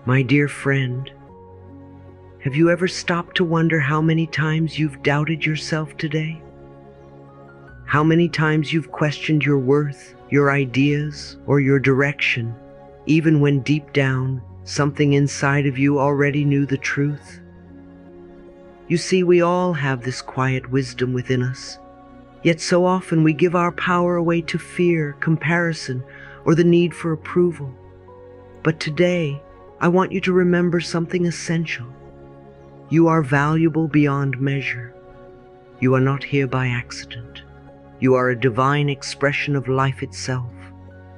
My dear friend, have you ever stopped to wonder how many times you've doubted yourself today? How many times you've questioned your worth, your ideas, or your direction, even when deep down, something inside of you already knew the truth? You see, we all have this quiet wisdom within us, yet so often we give our power away to fear, comparison, or the need for approval. But today, I want you to remember something essential. You are valuable beyond measure. You are not here by accident. You are a divine expression of life itself,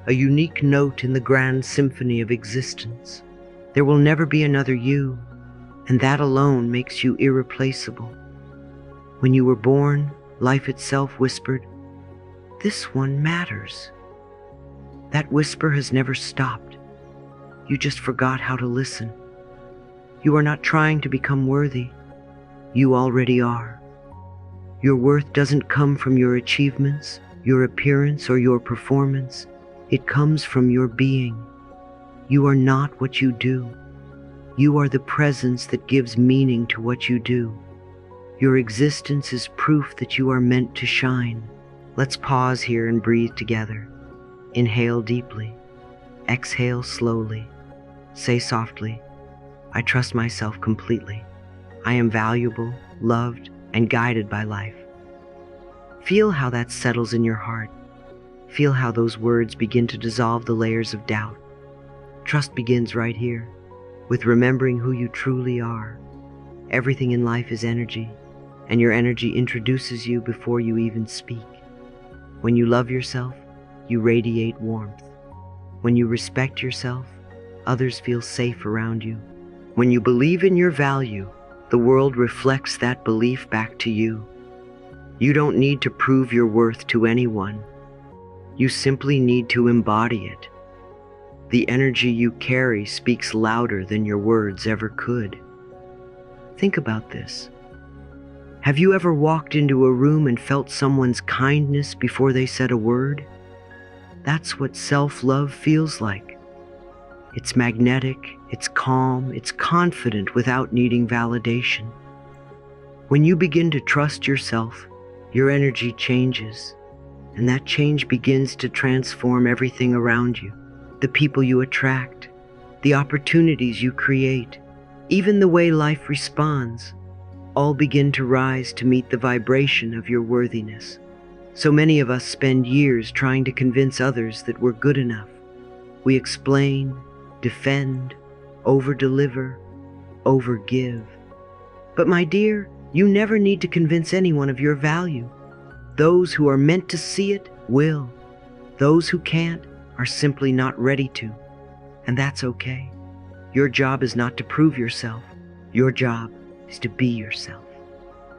a unique note in the grand symphony of existence. There will never be another you, and that alone makes you irreplaceable. When you were born, life itself whispered, "This one matters." That whisper has never stopped. You just forgot how to listen. You are not trying to become worthy. You already are. Your worth doesn't come from your achievements, your appearance, or your performance. It comes from your being. You are not what you do. You are the presence that gives meaning to what you do. Your existence is proof that you are meant to shine. Let's pause here and breathe together. Inhale deeply. Exhale slowly. Say softly, "I trust myself completely. I am valuable, loved, and guided by life." Feel how that settles in your heart. Feel how those words begin to dissolve the layers of doubt. Trust begins right here, with remembering who you truly are. Everything in life is energy, and your energy introduces you before you even speak. When you love yourself, you radiate warmth. When you respect yourself, others feel safe around you. When you believe in your value, the world reflects that belief back to you. You don't need to prove your worth to anyone. You simply need to embody it. The energy you carry speaks louder than your words ever could. Think about this. Have you ever walked into a room and felt someone's kindness before they said a word? That's what self-love feels like. It's magnetic, it's calm, it's confident without needing validation. When you begin to trust yourself, your energy changes, and that change begins to transform everything around you. The people you attract, the opportunities you create, even the way life responds, all begin to rise to meet the vibration of your worthiness. So many of us spend years trying to convince others that we're good enough. We explain, defend, over-deliver, over-give. But my dear, you never need to convince anyone of your value. Those who are meant to see it will. Those who can't are simply not ready to. And that's okay. Your job is not to prove yourself. Your job is to be yourself.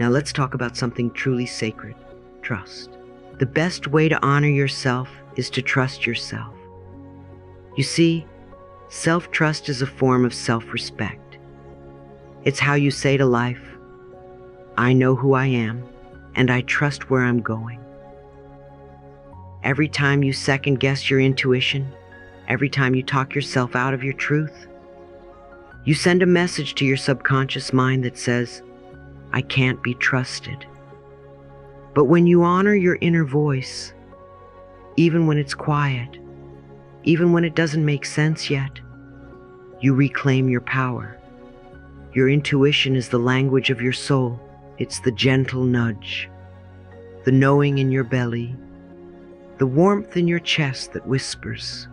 Now let's talk about something truly sacred: trust. The best way to honor yourself is to trust yourself. You see, self-trust is a form of self-respect. It's how you say to life, "I know who I am, and I trust where I'm going." Every time you second-guess your intuition, every time you talk yourself out of your truth, you send a message to your subconscious mind that says, "I can't be trusted." But when you honor your inner voice, even when it's quiet, even when it doesn't make sense yet, you reclaim your power. Your intuition is the language of your soul. It's the gentle nudge, the knowing in your belly, the warmth in your chest that whispers,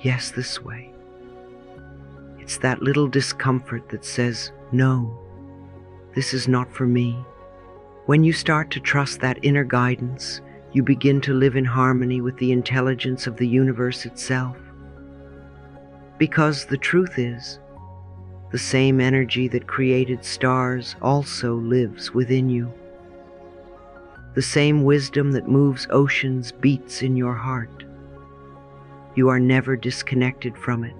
"Yes, this way." It's that little discomfort that says, "No, this is not for me." When you start to trust that inner guidance, you begin to live in harmony with the intelligence of the universe itself. Because the truth is, the same energy that created stars also lives within you. The same wisdom that moves oceans beats in your heart. You are never disconnected from it.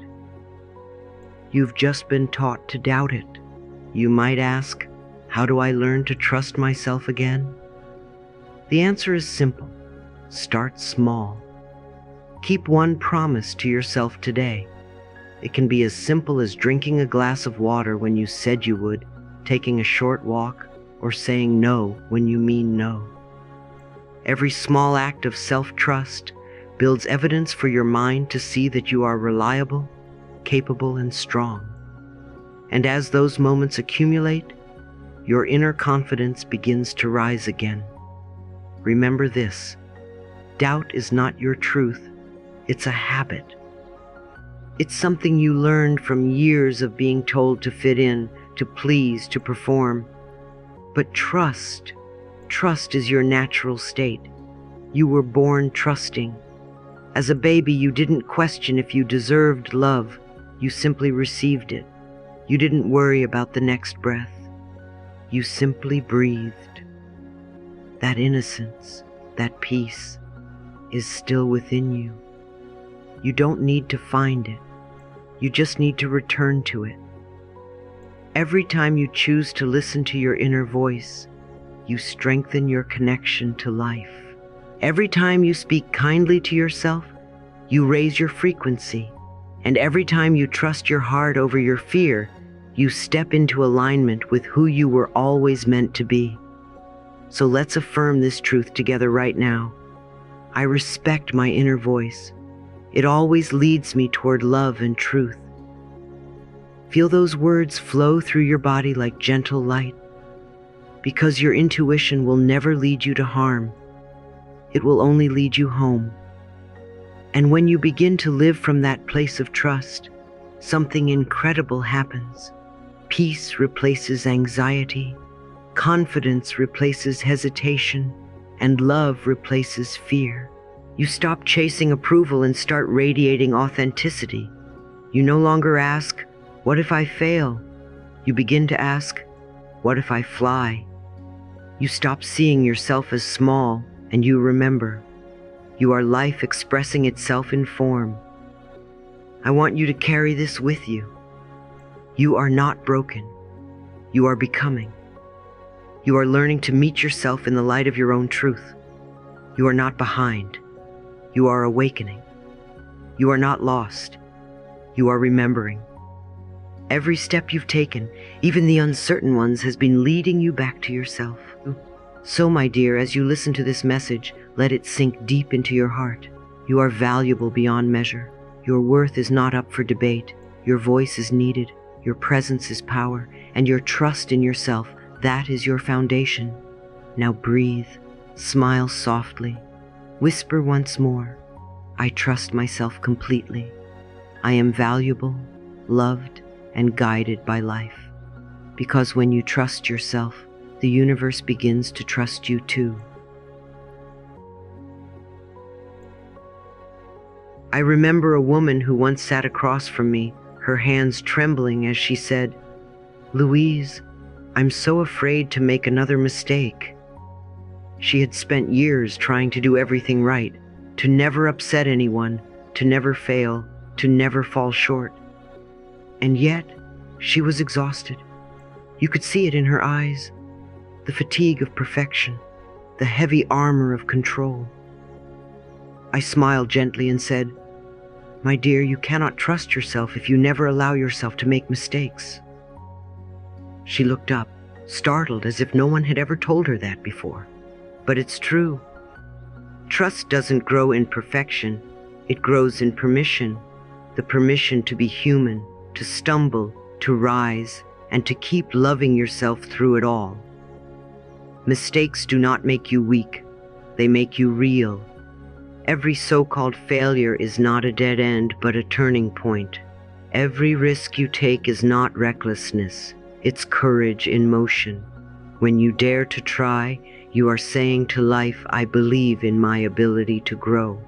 You've just been taught to doubt it. You might ask, how do I learn to trust myself again? The answer is simple. Start small. Keep one promise to yourself today. It can be as simple as drinking a glass of water when you said you would, taking a short walk, or saying no when you mean no. Every small act of self-trust builds evidence for your mind to see that you are reliable, capable, and strong. And as those moments accumulate, your inner confidence begins to rise again. Remember this: doubt is not your truth, it's a habit. It's something you learned from years of being told to fit in, to please, to perform. But trust is your natural state. You were born trusting. As a baby, you didn't question if you deserved love, you simply received it. You didn't worry about the next breath. You simply breathed. That innocence, that peace, is still within you. You don't need to find it. You just need to return to it. Every time you choose to listen to your inner voice, you strengthen your connection to life. Every time you speak kindly to yourself, you raise your frequency. And every time you trust your heart over your fear, you step into alignment with who you were always meant to be. So let's affirm this truth together right now. I respect my inner voice. It always leads me toward love and truth. Feel those words flow through your body like gentle light, because your intuition will never lead you to harm. It will only lead you home. And when you begin to live from that place of trust, something incredible happens. Peace replaces anxiety, confidence replaces hesitation, and love replaces fear. You stop chasing approval and start radiating authenticity. You no longer ask, "What if I fail?" You begin to ask, "What if I fly?" You stop seeing yourself as small, and you remember, you are life expressing itself in form. I want you to carry this with you. You are not broken. You are becoming. You are learning to meet yourself in the light of your own truth. You are not behind. You are awakening. You are not lost. You are remembering. Every step you've taken, even the uncertain ones, has been leading you back to yourself. So, my dear, as you listen to this message, let it sink deep into your heart. You are valuable beyond measure. Your worth is not up for debate. Your voice is needed. Your presence is power. And your trust in yourself, that is your foundation. Now breathe. Smile softly. Whisper once more, "I trust myself completely. I am valuable, loved, and guided by life." Because when you trust yourself, the universe begins to trust you too. I remember a woman who once sat across from me, her hands trembling as she said, "Louise, I'm so afraid to make another mistake." She had spent years trying to do everything right, to never upset anyone, to never fail, to never fall short. And yet, she was exhausted. You could see it in her eyes, the fatigue of perfection, the heavy armor of control. I smiled gently and said, "My dear, you cannot trust yourself if you never allow yourself to make mistakes." She looked up, startled as if no one had ever told her that before. But it's true. Trust doesn't grow in perfection. It grows in permission. The permission to be human, to stumble, to rise, and to keep loving yourself through it all. Mistakes do not make you weak. They make you real. Every so-called failure is not a dead end, but a turning point. Every risk you take is not recklessness. It's courage in motion. When you dare to try, you are saying to life, "I believe in my ability to grow."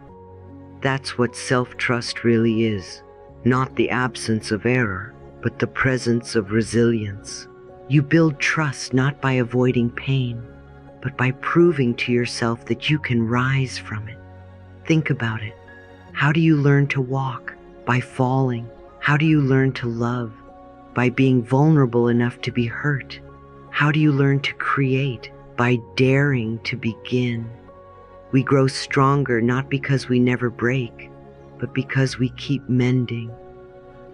That's what self-trust really is. Not the absence of error, but the presence of resilience. You build trust not by avoiding pain, but by proving to yourself that you can rise from it. Think about it. How do you learn to walk? By falling. How do you learn to love? By being vulnerable enough to be hurt. How do you learn to create? By daring to begin. We grow stronger not because we never break, but because we keep mending.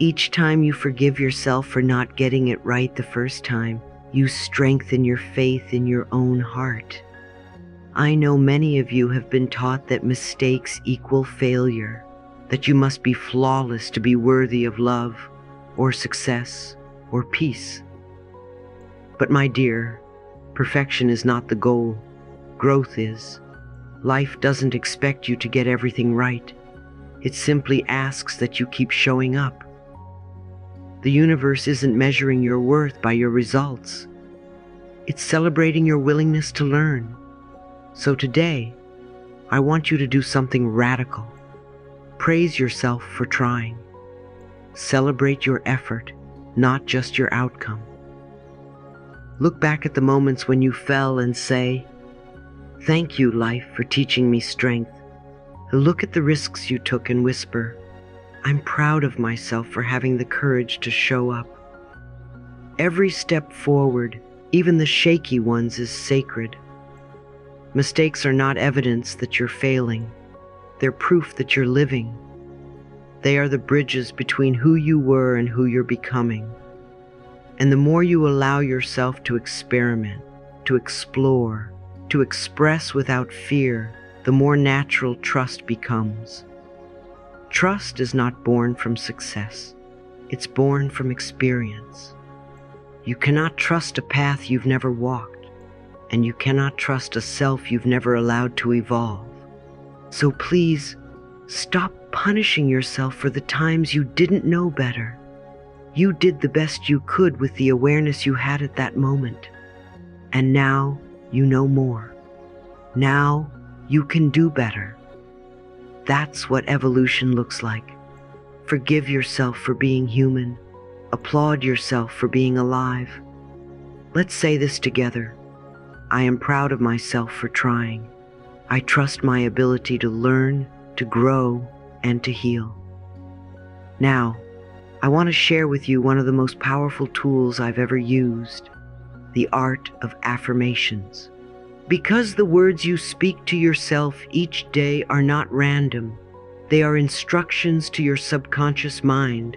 Each time you forgive yourself for not getting it right the first time, you strengthen your faith in your own heart. I know many of you have been taught that mistakes equal failure, that you must be flawless to be worthy of love, or success, or peace. But my dear, perfection is not the goal. Growth is. Life doesn't expect you to get everything right. It simply asks that you keep showing up. The universe isn't measuring your worth by your results. It's celebrating your willingness to learn. So today, I want you to do something radical. Praise yourself for trying. Celebrate your effort, not just your outcome. Look back at the moments when you fell and say, "Thank you, life, for teaching me strength." Look at the risks you took and whisper, "I'm proud of myself for having the courage to show up." Every step forward, even the shaky ones, is sacred. Mistakes are not evidence that you're failing. They're proof that you're living. They are the bridges between who you were and who you're becoming. And the more you allow yourself to experiment, to explore, to express without fear, the more natural trust becomes. Trust is not born from success. It's born from experience. You cannot trust a path you've never walked, and you cannot trust a self you've never allowed to evolve. So please, stop punishing yourself for the times you didn't know better. You did the best you could with the awareness you had at that moment. And now you know more. Now you can do better. That's what evolution looks like. Forgive yourself for being human. Applaud yourself for being alive. Let's say this together. I am proud of myself for trying. I trust my ability to learn, to grow, and to heal. Now, I want to share with you one of the most powerful tools I've ever used, the art of affirmations. Because the words you speak to yourself each day are not random, they are instructions to your subconscious mind.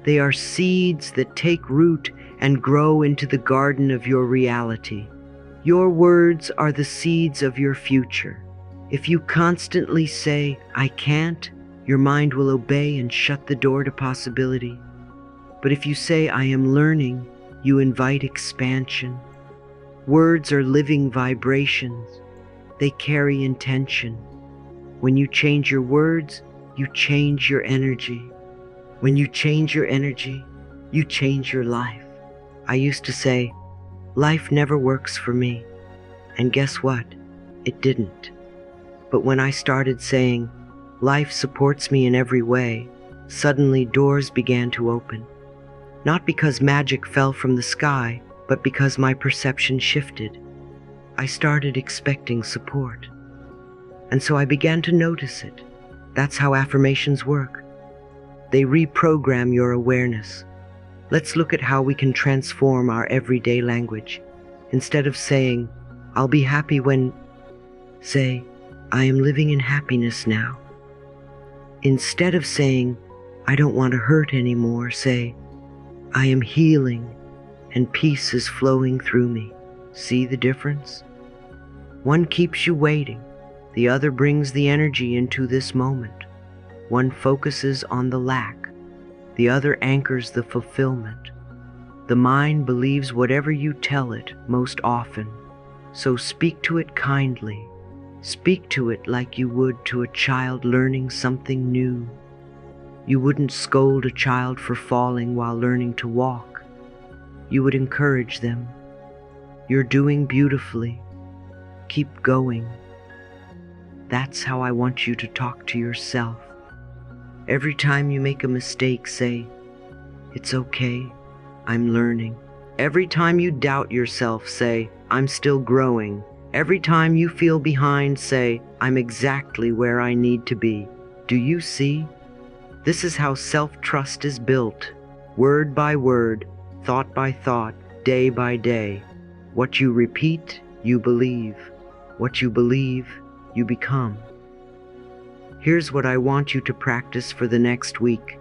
They are seeds that take root and grow into the garden of your reality. Your words are the seeds of your future. If you constantly say, "I can't," your mind will obey and shut the door to possibility. But if you say, "I am learning," you invite expansion. Words are living vibrations. They carry intention. When you change your words, you change your energy. When you change your energy, you change your life. I used to say, "Life never works for me." And guess what? It didn't. But when I started saying, "Life supports me in every way," suddenly doors began to open. Not because magic fell from the sky, but because my perception shifted. I started expecting support. And so I began to notice it. That's how affirmations work. They reprogram your awareness. Let's look at how we can transform our everyday language. Instead of saying, "I'll be happy when," say, "I am living in happiness now." Instead of saying, "I don't want to hurt anymore," say, "I am healing and peace is flowing through me." See the difference? One keeps you waiting. The other brings the energy into this moment. One focuses on the lack. The other anchors the fulfillment. The mind believes whatever you tell it most often. So speak to it kindly. Speak to it like you would to a child learning something new. You wouldn't scold a child for falling while learning to walk. You would encourage them. "You're doing beautifully. Keep going." That's how I want you to talk to yourself. Every time you make a mistake, say, "It's okay, I'm learning." Every time you doubt yourself, say, "I'm still growing." Every time you feel behind, say, "I'm exactly where I need to be." Do you see? This is how self-trust is built, word by word, thought by thought, day by day. What you repeat, you believe. What you believe, you become. Here's what I want you to practice for the next week.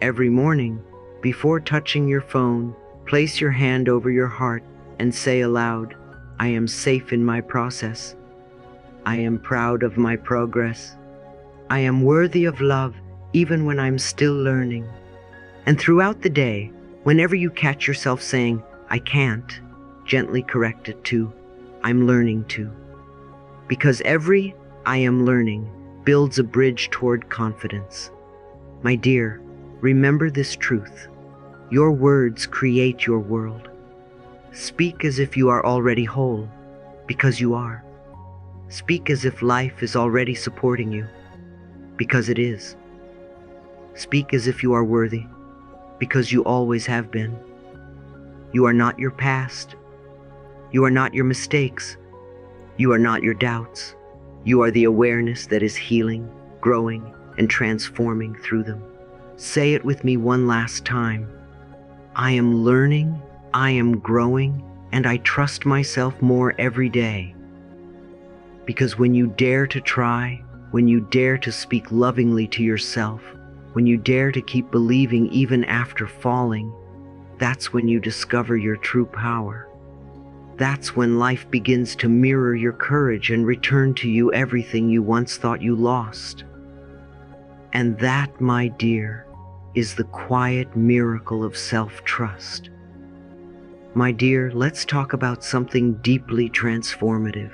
Every morning, before touching your phone, place your hand over your heart and say aloud, I am safe in my process. I am proud of my progress. I am worthy of love even when I'm still learning. And throughout the day, whenever you catch yourself saying, I can't, gently correct it to, I'm learning to. Because every I am learning builds a bridge toward confidence. My dear, remember this truth. Your words create your world. Speak as if you are already whole, because you are. Speak as if life is already supporting you, because it is. Speak as if you are worthy, because you always have been. You are not your past. You are not your mistakes. You are not your doubts. You are the awareness that is healing, growing, and transforming through them. Say it with me one last time. I am learning, I am growing, and I trust myself more every day. Because when you dare to try, when you dare to speak lovingly to yourself, when you dare to keep believing even after falling, that's when you discover your true power. That's when life begins to mirror your courage and return to you everything you once thought you lost. And that, my dear, is the quiet miracle of self-trust. My dear, let's talk about something deeply transformative.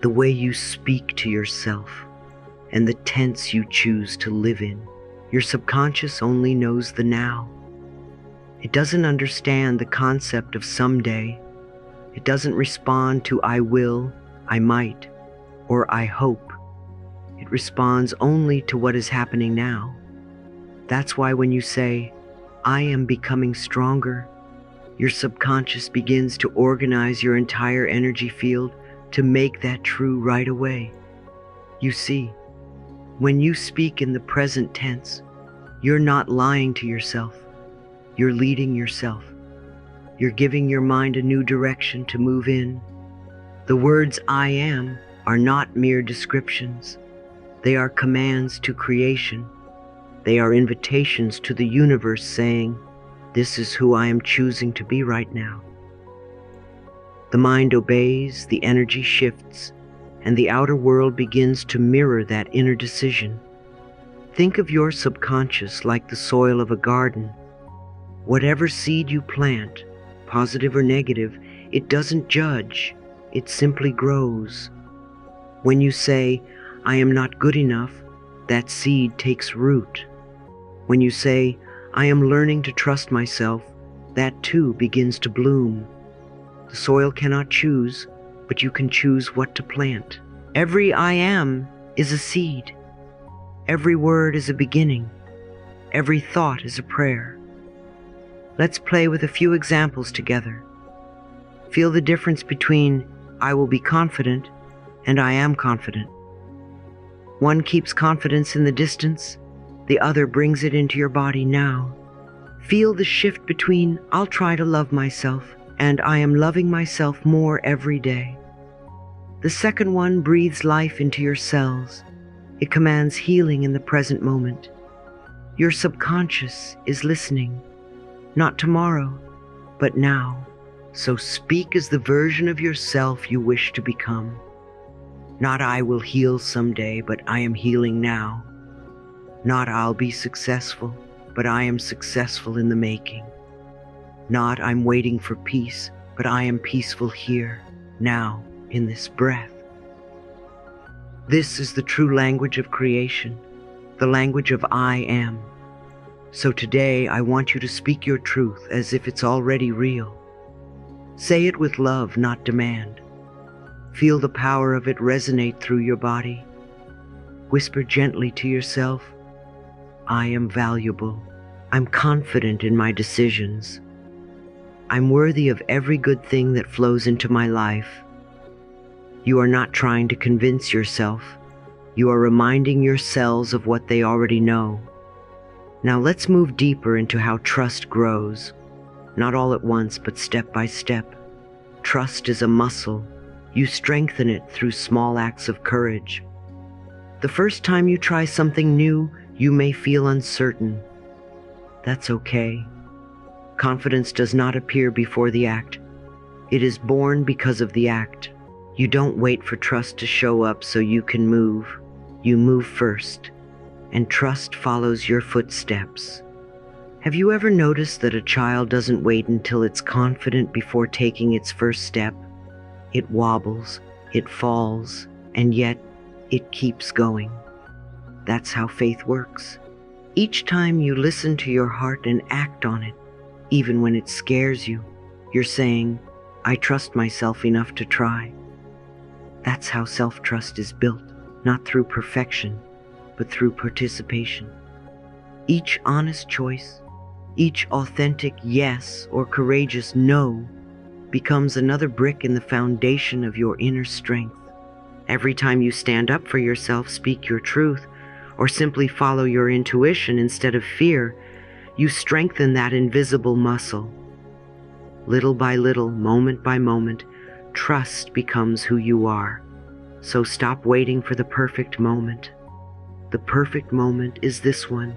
The way you speak to yourself and the tense you choose to live in. Your subconscious only knows the now. It doesn't understand the concept of someday. It doesn't respond to I will, I might, or I hope. It responds only to what is happening now. That's why when you say, I am becoming stronger, your subconscious begins to organize your entire energy field to make that true right away. You see, when you speak in the present tense, you're not lying to yourself. You're leading yourself. You're giving your mind a new direction to move in. The words I am are not mere descriptions. They are commands to creation. They are invitations to the universe saying, this is who I am choosing to be right now. The mind obeys, the energy shifts, and the outer world begins to mirror that inner decision. Think of your subconscious like the soil of a garden. Whatever seed you plant, positive or negative, it doesn't judge, it simply grows. When you say, I am not good enough, that seed takes root. When you say, I am learning to trust myself, that too begins to bloom. The soil cannot choose, but you can choose what to plant. Every I am is a seed. Every word is a beginning. Every thought is a prayer. Let's play with a few examples together. Feel the difference between I will be confident and I am confident. One keeps confidence in the distance, the other brings it into your body now. Feel the shift between I'll try to love myself and I am loving myself more every day. The second one breathes life into your cells. It commands healing in the present moment. Your subconscious is listening, not tomorrow, but now. So speak as the version of yourself you wish to become. Not I will heal someday, but I am healing now. Not I'll be successful, but I am successful in the making. Not I'm waiting for peace, but I am peaceful here, now, in this breath. This is the true language of creation, the language of I am. So today I want you to speak your truth as if it's already real. Say it with love, not demand. Feel the power of it resonate through your body. Whisper gently to yourself, I am valuable. I'm confident in my decisions. I'm worthy of every good thing that flows into my life. You are not trying to convince yourself. You are reminding your cells of what they already know. Now let's move deeper into how trust grows. Not all at once, but step by step. Trust is a muscle. You strengthen it through small acts of courage. The first time you try something new, you may feel uncertain. That's okay. Confidence does not appear before the act. It is born because of the act. You don't wait for trust to show up so you can move. You move first, and trust follows your footsteps. Have you ever noticed that a child doesn't wait until it's confident before taking its first step? It wobbles, it falls, and yet it keeps going. That's how faith works. Each time you listen to your heart and act on it, even when it scares you, you're saying, I trust myself enough to try. That's how self-trust is built, not through perfection, but through participation. Each honest choice, each authentic yes or courageous no becomes another brick in the foundation of your inner strength. Every time you stand up for yourself, speak your truth, or simply follow your intuition instead of fear, you strengthen that invisible muscle. Little by little, moment by moment, trust becomes who you are. So stop waiting for the perfect moment. The perfect moment is this one.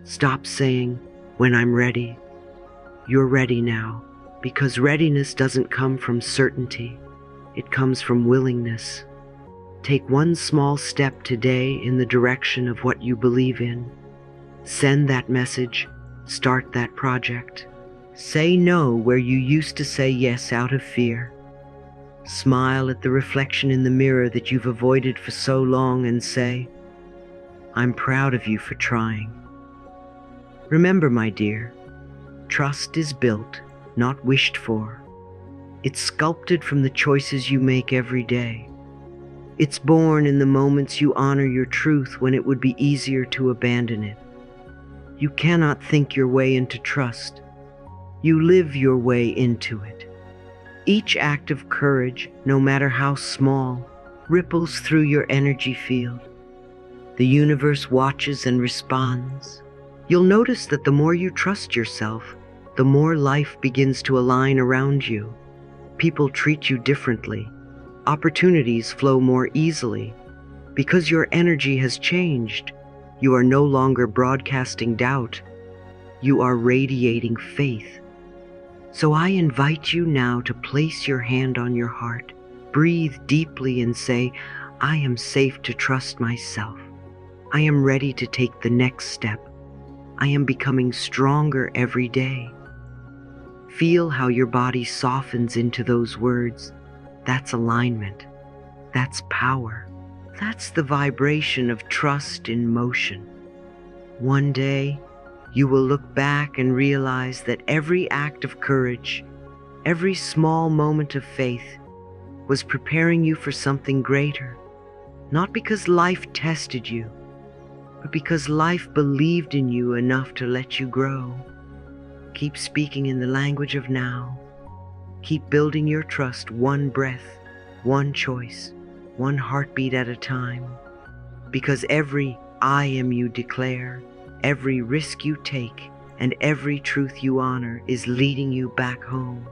Stop saying, when I'm ready. You're ready now, because readiness doesn't come from certainty. It comes from willingness. Take one small step today in the direction of what you believe in. Send that message. Start that project. Say no where you used to say yes out of fear. Smile at the reflection in the mirror that you've avoided for so long and say, I'm proud of you for trying. Remember, my dear, trust is built, not wished for. It's sculpted from the choices you make every day. It's born in the moments you honor your truth when it would be easier to abandon it. You cannot think your way into trust. You live your way into it. Each act of courage, no matter how small, ripples through your energy field. The universe watches and responds. You'll notice that the more you trust yourself, the more life begins to align around you. People treat you differently. Opportunities flow more easily. Because your energy has changed, you are no longer broadcasting doubt. You are radiating faith. So I invite you now to place your hand on your heart, breathe deeply and say, I am safe to trust myself. I am ready to take the next step. I am becoming stronger every day. Feel how your body softens into those words. That's alignment. That's power. That's the vibration of trust in motion. One day, you will look back and realize that every act of courage, every small moment of faith, was preparing you for something greater. Not because life tested you, but because life believed in you enough to let you grow. Keep speaking in the language of now. Keep building your trust one breath, one choice, one heartbeat at a time. Because every I am you declare, every risk you take, and every truth you honor is leading you back home.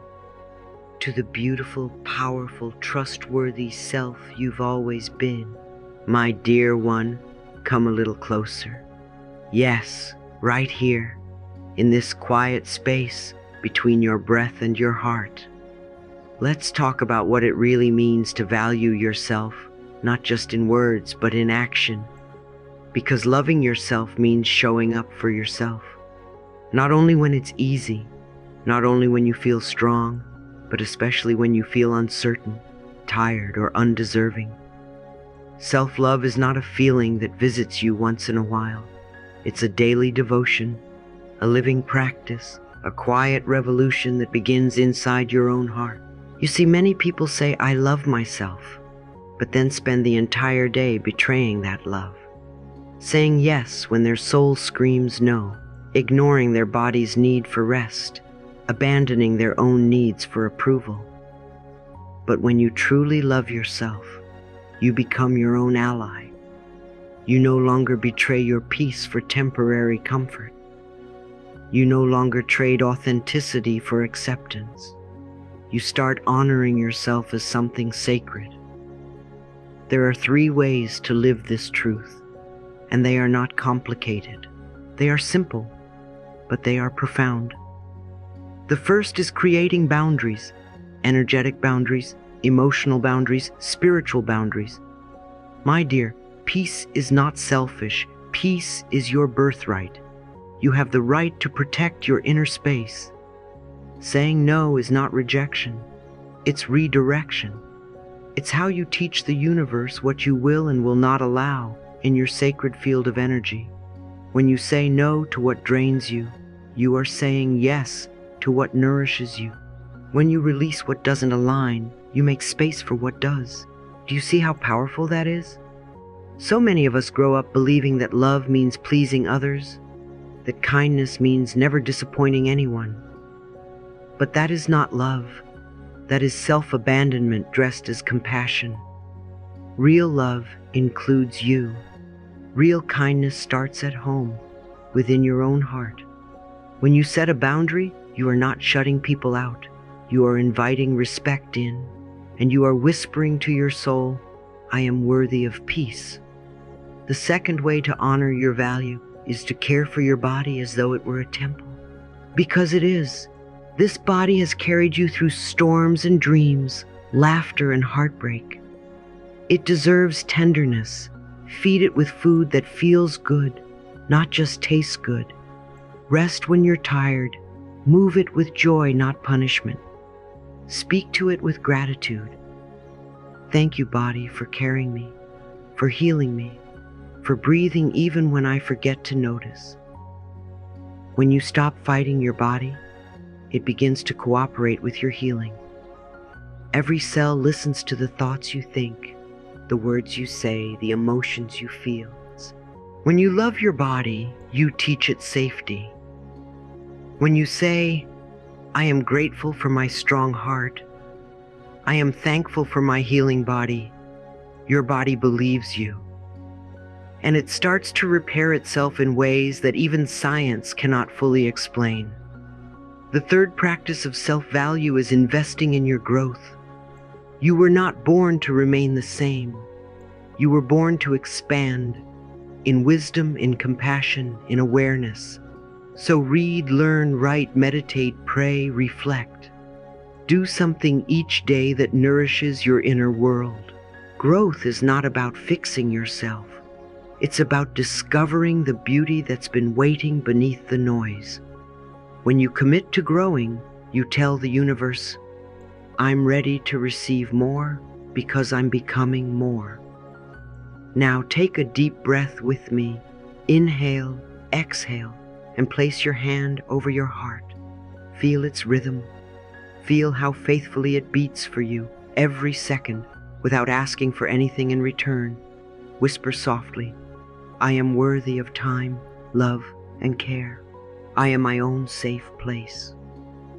To the beautiful, powerful, trustworthy self you've always been. My dear one, come a little closer. Yes, right here, in this quiet space between your breath and your heart. Let's talk about what it really means to value yourself, not just in words, but in action. Because loving yourself means showing up for yourself. Not only when it's easy, not only when you feel strong, but especially when you feel uncertain, tired, or undeserving. Self-love is not a feeling that visits you once in a while. It's a daily devotion, a living practice, a quiet revolution that begins inside your own heart. You see, many people say, I love myself, but then spend the entire day betraying that love. Saying yes when their soul screams no, ignoring their body's need for rest, abandoning their own needs for approval. But when you truly love yourself, you become your own ally. You no longer betray your peace for temporary comfort. You no longer trade authenticity for acceptance. You start honoring yourself as something sacred. There are 3 ways to live this truth, and they are not complicated. They are simple. but they are profound. The first is creating boundaries, energetic boundaries, emotional boundaries, spiritual boundaries. My dear, peace is not selfish. Peace is your birthright. You have the right to protect your inner space. Saying no is not rejection. It's redirection. It's how you teach the universe what you will and will not allow in your sacred field of energy. When you say no to what drains you, you are saying yes to what nourishes you. When you release what doesn't align, you make space for what does. Do you see how powerful that is? So many of us grow up believing that love means pleasing others, that kindness means never disappointing anyone. But that is not love. That is self-abandonment dressed as compassion. Real love includes you. Real kindness starts at home, within your own heart. When you set a boundary, you are not shutting people out. You are inviting respect in, and you are whispering to your soul, I am worthy of peace. The second way to honor your value is to care for your body as though it were a temple. Because it is. This body has carried you through storms and dreams, laughter and heartbreak. It deserves tenderness. Feed it with food that feels good, not just tastes good. Rest when you're tired. Move it with joy, not punishment. Speak to it with gratitude. Thank you, body, for carrying me, for healing me, for breathing even when I forget to notice. When you stop fighting your body, it begins to cooperate with your healing. Every cell listens to the thoughts you think, the words you say, the emotions you feel. When you love your body, you teach it safety. When you say, I am grateful for my strong heart, I am thankful for my healing body, your body believes you. And it starts to repair itself in ways that even science cannot fully explain. The third practice of self-value is investing in your growth. You were not born to remain the same. You were born to expand in wisdom, in compassion, in awareness. So read, learn, write, meditate, pray, reflect. Do something each day that nourishes your inner world. Growth is not about fixing yourself. It's about discovering the beauty that's been waiting beneath the noise. When you commit to growing, you tell the universe, I'm ready to receive more because I'm becoming more. Now take a deep breath with me. Inhale, exhale, and place your hand over your heart. Feel its rhythm. Feel how faithfully it beats for you every second without asking for anything in return. Whisper softly, I am worthy of time, love, and care. I am my own safe place.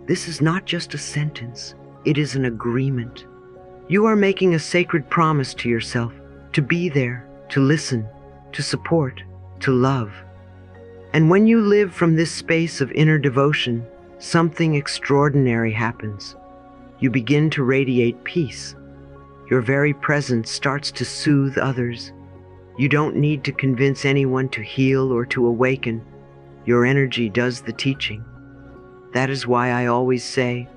This is not just a sentence, it is an agreement. You are making a sacred promise to yourself to be there, to listen, to support, to love. And when you live from this space of inner devotion, something extraordinary happens. You begin to radiate peace. Your very presence starts to soothe others. You don't need to convince anyone to heal or to awaken. Your energy does the teaching. That is why I always say,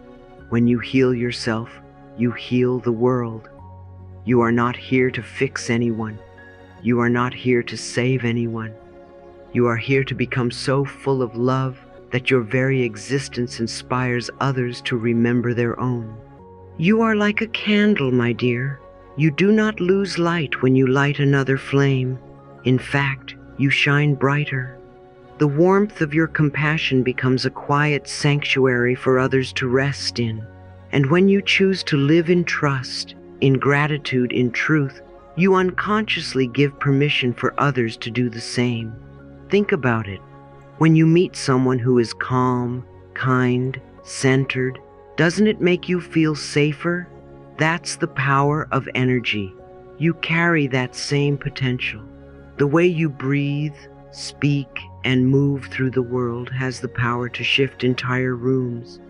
when you heal yourself, you heal the world. You are not here to fix anyone. You are not here to save anyone. You are here to become so full of love that your very existence inspires others to remember their own. You are like a candle, my dear. You do not lose light when you light another flame. In fact, you shine brighter. The warmth of your compassion becomes a quiet sanctuary for others to rest in. And when you choose to live in trust, in gratitude, in truth, you unconsciously give permission for others to do the same. Think about it. When you meet someone who is calm, kind, centered, doesn't it make you feel safer? That's the power of energy. You carry that same potential. The way you breathe, speak, and move through the world has the power to shift entire rooms.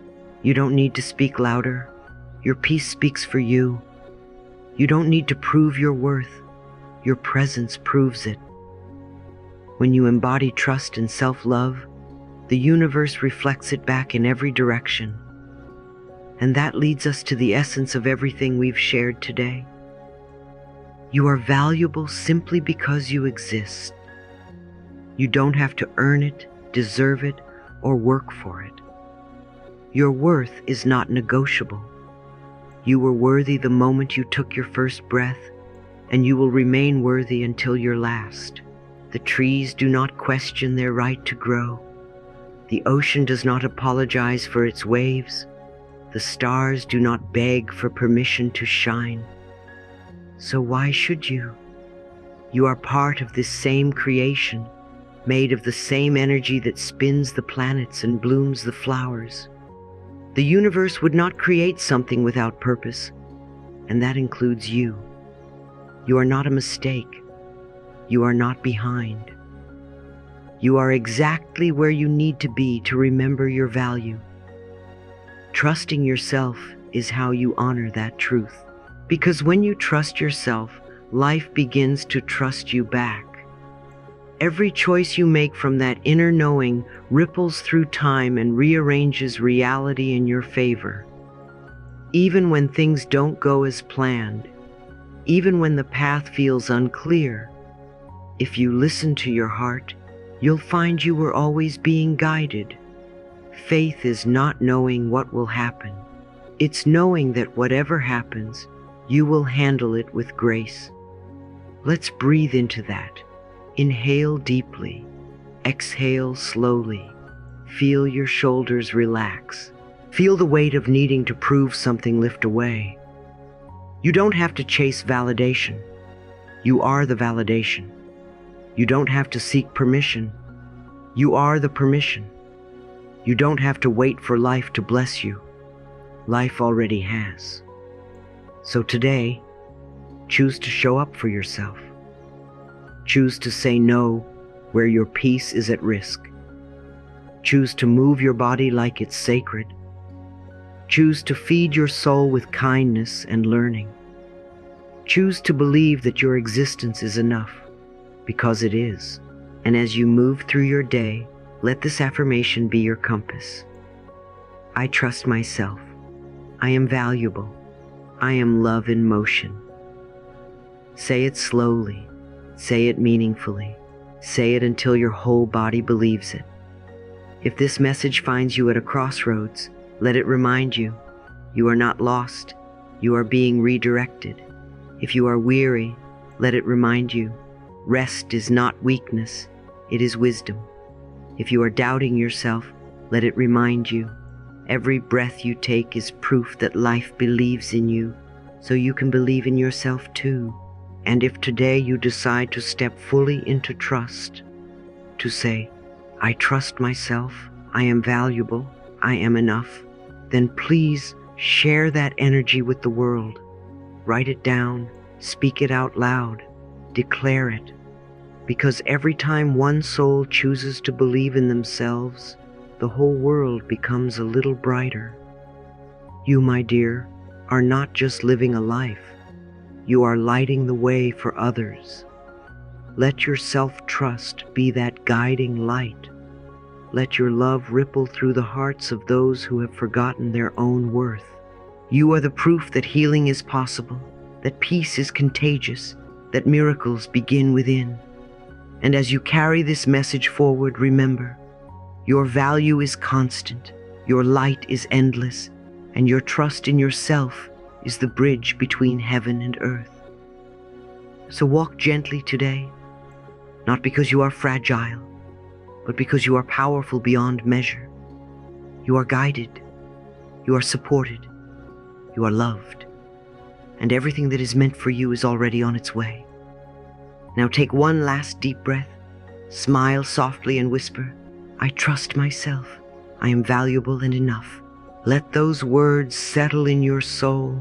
You don't need to speak louder. Your peace speaks for you. You don't need to prove your worth. Your presence proves it. When you embody trust and self-love, The universe reflects it back in every direction. And that leads us to the essence of everything we've shared today. You are valuable simply because you exist. You don't have to earn it, deserve it, or work for it. Your worth is not negotiable. You were worthy the moment you took your first breath, and you will remain worthy until your last. The trees do not question their right to grow. The ocean does not apologize for its waves. The stars do not beg for permission to shine. So why should you? You are part of this same creation, made of the same energy that spins the planets and blooms the flowers. The universe would not create something without purpose, and that includes you. You are not a mistake. You are not behind. You are exactly where you need to be to remember your value. Trusting yourself is how you honor that truth. Because when you trust yourself, life begins to trust you back. Every choice you make from that inner knowing ripples through time and rearranges reality in your favor. Even when things don't go as planned, even when the path feels unclear, if you listen to your heart, you'll find you were always being guided. Faith is not knowing what will happen. It's knowing that whatever happens, you will handle it with grace. Let's breathe into that. Inhale deeply. Exhale slowly. Feel your shoulders relax. Feel the weight of needing to prove something lift away. You don't have to chase validation. You are the validation. You don't have to seek permission. You are the permission. You don't have to wait for life to bless you. Life already has. So today, choose to show up for yourself. Choose to say no where your peace is at risk. Choose to move your body like it's sacred. Choose to feed your soul with kindness and learning. Choose to believe that your existence is enough, because it is. And as you move through your day, let this affirmation be your compass. I trust myself. I am valuable. I am love in motion. Say it slowly. Say it meaningfully. Say it until your whole body believes it. If this message finds you at a crossroads, let it remind you, you are not lost. You are being redirected. If you are weary, let it remind you, rest is not weakness, it is wisdom. If you are doubting yourself, let it remind you, every breath you take is proof that life believes in you, so you can believe in yourself too. And if today you decide to step fully into trust, to say, I trust myself, I am valuable, I am enough, then please share that energy with the world. Write it down, speak it out loud, declare it. Because every time one soul chooses to believe in themselves, the whole world becomes a little brighter. You, my dear, are not just living a life. You are lighting the way for others. Let your self-trust be that guiding light. Let your love ripple through the hearts of those who have forgotten their own worth. You are the proof that healing is possible, that peace is contagious, that miracles begin within. And as you carry this message forward, remember, your value is constant, your light is endless, and your trust in yourself is the bridge between heaven and earth. So walk gently today, not because you are fragile, but because you are powerful beyond measure. You are guided, you are supported, you are loved, and everything that is meant for you is already on its way. Now take one last deep breath, smile softly and whisper, I trust myself, I am valuable and enough. Let those words settle in your soul.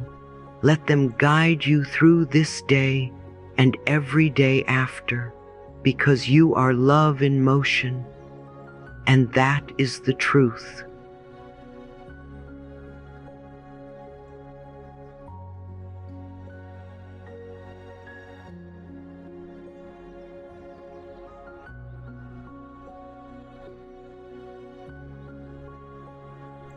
Let them guide you through this day and every day after, because you are love in motion, and that is the truth.